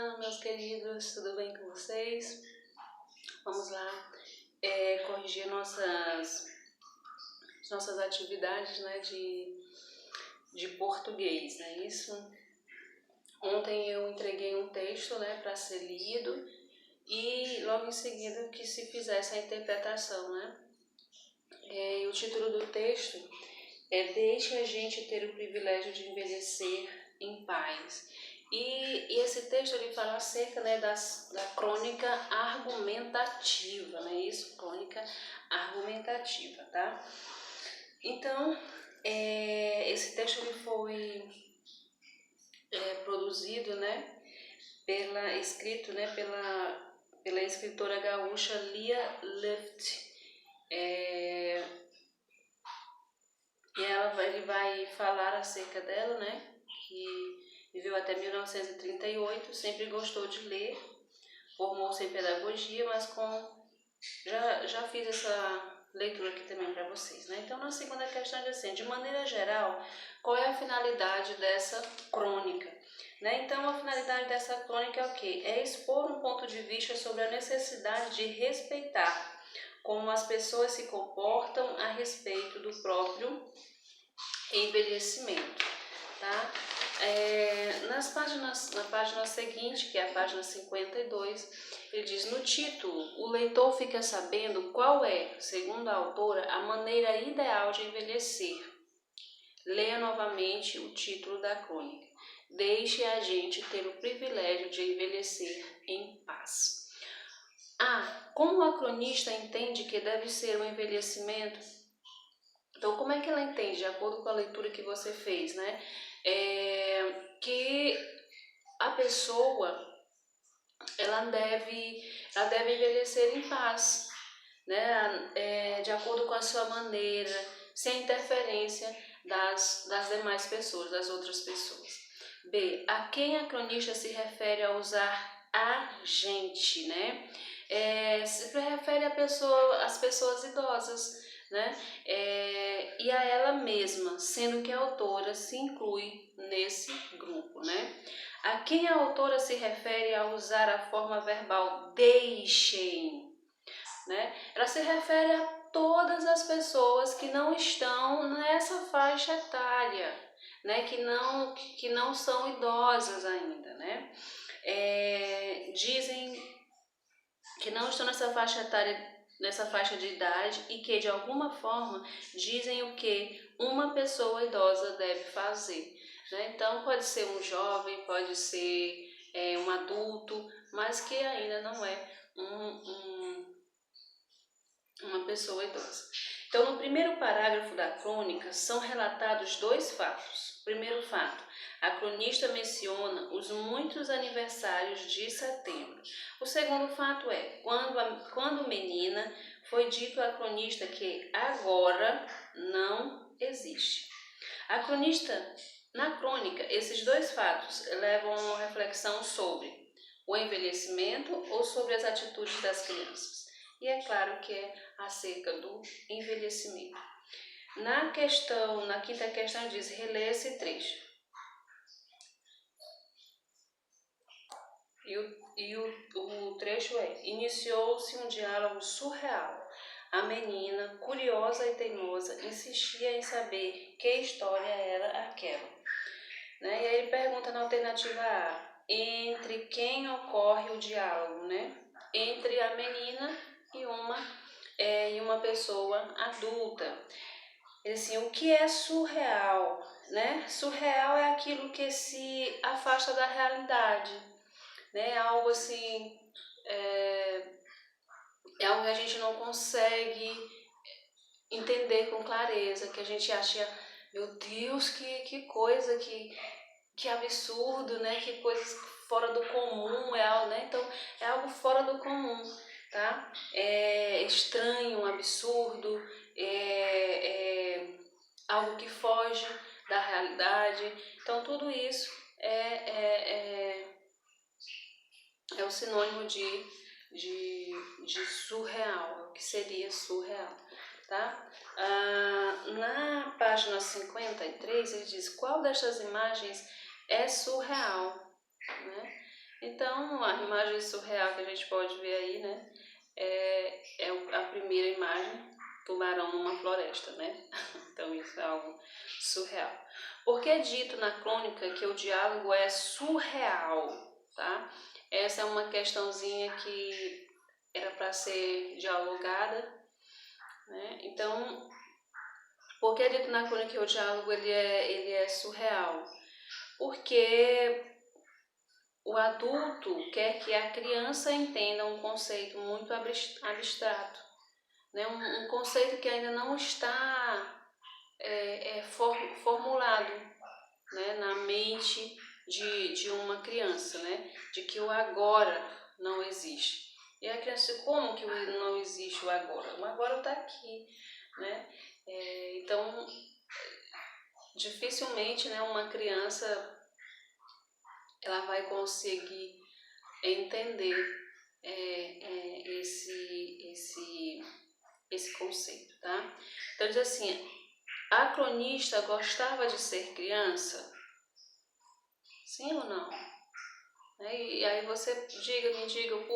Olá, meus queridos, tudo bem com vocês? Vamos lá corrigir nossas atividades, né, de português, não é isso? Ontem eu entreguei um texto, né, para ser lido e logo em seguida que se fizesse a interpretação, né? E o título do texto é Deixe a gente ter o privilégio de envelhecer em paz. E esse texto ele fala acerca, né, da crônica argumentativa, não é isso? Crônica argumentativa, tá? Então, esse texto ele foi produzido, né, escrito, né, pela escritora gaúcha Lia Luft. E ele vai falar acerca dela, né, que viveu até 1938, sempre gostou de ler, formou-se em pedagogia, mas já fiz essa leitura aqui também para vocês, né? Então, na segunda questão diz assim, de maneira geral, qual é a finalidade dessa crônica? Né? Então, a finalidade dessa crônica é o quê? É expor um ponto de vista sobre a necessidade de respeitar como as pessoas se comportam a respeito do próprio envelhecimento, tá? Na página seguinte, que é a página 52, ele diz, no título, o leitor fica sabendo qual é, segundo a autora, a maneira ideal de envelhecer. Leia novamente o título da crônica. Deixe a gente ter o privilégio de envelhecer em paz. Como a cronista entende que deve ser um envelhecimento? Então, como é que ela entende, de acordo com a leitura que você fez, né? Que a pessoa ela deve envelhecer em paz, né? De acordo com a sua maneira, sem interferência das demais pessoas, das outras pessoas. B. A quem a cronista se refere ao usar a gente, né? Se refere às pessoas idosas, né? E a ela mesma, sendo que a autora se inclui nesse grupo, né? A quem a autora se refere ao usar a forma verbal deixem, né? Ela se refere a todas as pessoas que não estão nessa faixa etária, né? Que não são idosas ainda, né? Dizem que não estão nessa faixa etária, nessa faixa de idade e que de alguma forma dizem o que uma pessoa idosa deve fazer, né? Então pode ser um jovem, pode ser um adulto, mas que ainda não é uma pessoa idosa. Então, no primeiro parágrafo da crônica são relatados dois fatos. Primeiro fato, a cronista menciona os muitos aniversários de setembro. O segundo fato é, quando menina, foi dito à cronista que agora não existe. Na crônica, esses dois fatos levam a uma reflexão sobre o envelhecimento ou sobre as atitudes das crianças. E é claro que é acerca do envelhecimento. Na quinta questão diz, relê esse trecho. E o trecho é, iniciou-se um diálogo surreal. A menina, curiosa e teimosa, insistia em saber que história era aquela. Né? E aí ele pergunta na alternativa A, entre quem ocorre o diálogo, né? Entre a menina e uma pessoa adulta. Assim, o que é surreal, né? Surreal é aquilo que se afasta da realidade, né? Algo assim, é algo que a gente não consegue entender com clareza, que a gente acha, meu Deus, que coisa, que absurdo, né? Que coisa fora do comum, né? Então, é algo fora do comum, tá? É estranho, absurdo, algo que foge da realidade. Então, tudo isso é o sinônimo de surreal, o que seria surreal, tá? Na página 53, ele diz, qual destas imagens é surreal, né? Então, a imagem surreal que a gente pode ver aí, né, é a primeira imagem, tubarão numa floresta, né? Então isso é algo surreal. Porque é dito na crônica que o diálogo é surreal, tá? Essa é uma questãozinha que era para ser dialogada, né? Então, porque é dito na crônica que o diálogo ele é surreal? Porque o adulto quer que a criança entenda um conceito muito abstrato, né? Um conceito que ainda não está formulado, né? Na mente de uma criança, né? De que o agora não existe. E a criança, como que não existe o agora? O agora está aqui, né? Então, dificilmente, né, uma criança ela vai conseguir entender esse conceito, tá? Então diz assim, a cronista gostava de ser criança? Sim ou não? E aí você me diga o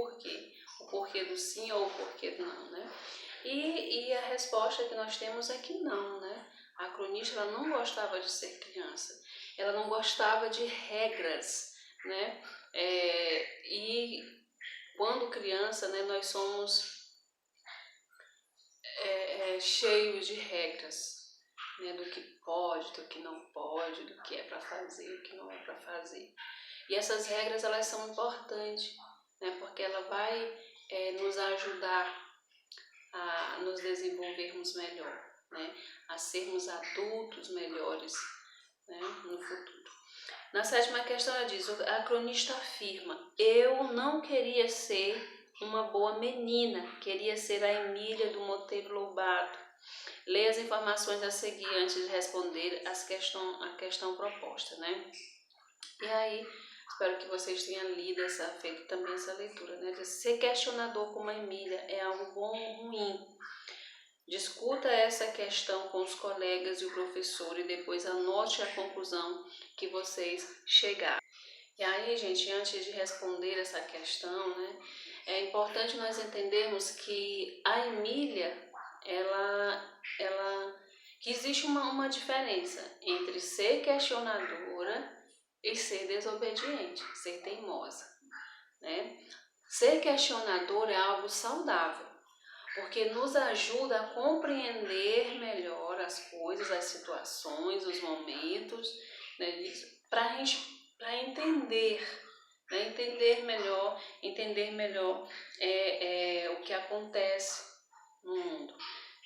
porquê do sim ou o porquê do não, né? E a resposta que nós temos é que não, né? A cronista ela não gostava de ser criança, ela não gostava de regras, né? E quando criança, né, nós somos cheios de regras, né, do que pode, do que não pode, do que é para fazer, do que não é para fazer. E essas regras elas são importantes, né, porque ela vai nos ajudar a nos desenvolvermos melhor, né, a sermos adultos melhores, né, no futuro. Na sétima questão ela diz, a cronista afirma, eu não queria ser uma boa menina, queria ser a Emília do Monteiro Lobato. Leia as informações a seguir antes de responder a questão proposta, né? E aí, espero que vocês tenham lido feito também essa leitura, né? De ser questionador como a Emília é algo bom ou ruim? Discuta essa questão com os colegas e o professor e depois anote a conclusão que vocês chegaram. E aí, gente, antes de responder essa questão, né, é importante nós entendermos que a Emília, que existe uma diferença entre ser questionadora e ser desobediente, ser teimosa, né? Ser questionador é algo saudável, porque nos ajuda a compreender melhor as coisas, as situações, os momentos, né, para entender, né, entender melhor o que acontece no mundo,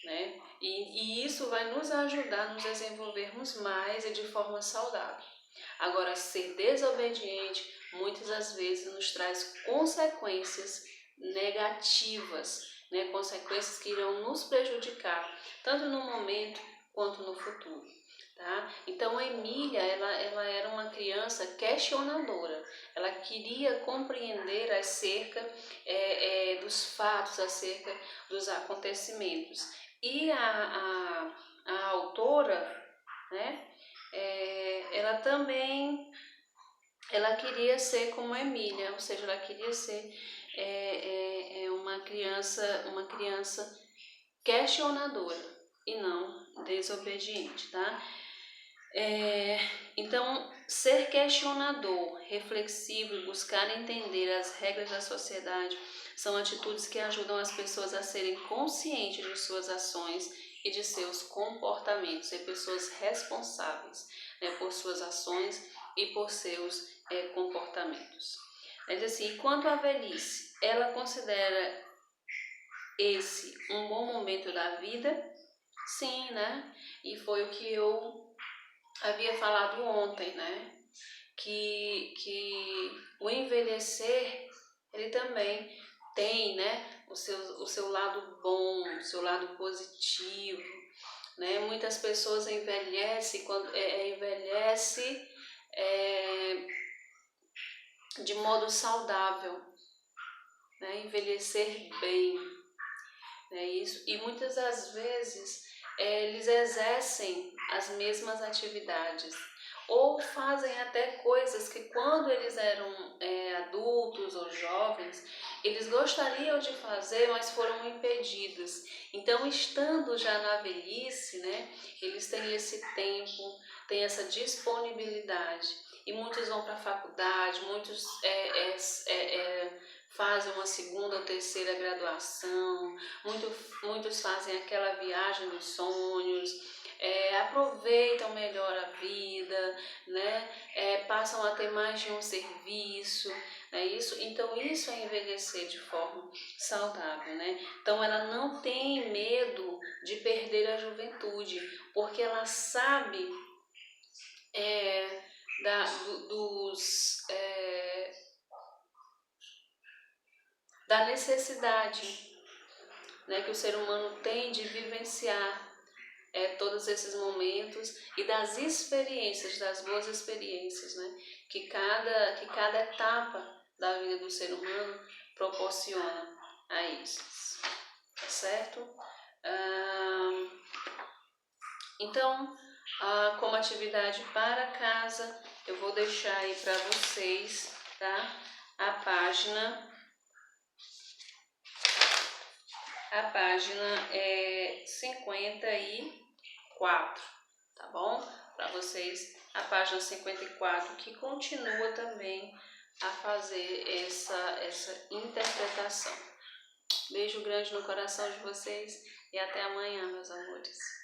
né? E isso vai nos ajudar a nos desenvolvermos mais e de forma saudável. Agora, ser desobediente muitas das vezes nos traz consequências negativas, né? Consequências que irão nos prejudicar, tanto no momento quanto no futuro. Tá? Então, a Emília ela era uma criança questionadora, ela queria compreender acerca dos fatos, acerca dos acontecimentos. E a autora, né, ela também queria ser como a Emília, ou seja, ela queria ser uma criança questionadora e não desobediente, tá? Então, ser questionador, reflexivo e buscar entender as regras da sociedade são atitudes que ajudam as pessoas a serem conscientes de suas ações e de seus comportamentos, ser pessoas responsáveis, né, por suas ações e por seus comportamentos. Mas assim, quanto à velhice, ela considera esse um bom momento da vida? Sim, né? E foi o que eu havia falado ontem, né? Que o envelhecer, ele também tem, né, o seu lado bom, o seu lado positivo, né? Muitas pessoas envelhecem de modo saudável, né? Envelhecer bem, né? Isso, e muitas das vezes eles exercem as mesmas atividades, ou fazem até coisas que quando eles eram adultos ou jovens, eles gostariam de fazer, mas foram impedidos. Então, estando já na velhice, né, eles têm esse tempo, têm essa disponibilidade. E muitos vão para a faculdade, muitos fazem uma segunda ou terceira graduação, muitos fazem aquela viagem dos sonhos, aproveitam melhor a vida, né? Passam a ter mais de um serviço, né? Então isso é envelhecer de forma saudável, né? Então ela não tem medo de perder a juventude, porque ela sabe da necessidade, né, que o ser humano tem de vivenciar todos esses momentos e das experiências, das boas experiências, né, que cada etapa da vida do ser humano proporciona a isso, tá certo? Então, como atividade para casa, eu vou deixar aí para vocês, tá? A página é 54, tá bom? Para vocês, a página 54, que continua também a fazer essa interpretação. Beijo grande no coração de vocês e até amanhã, meus amores.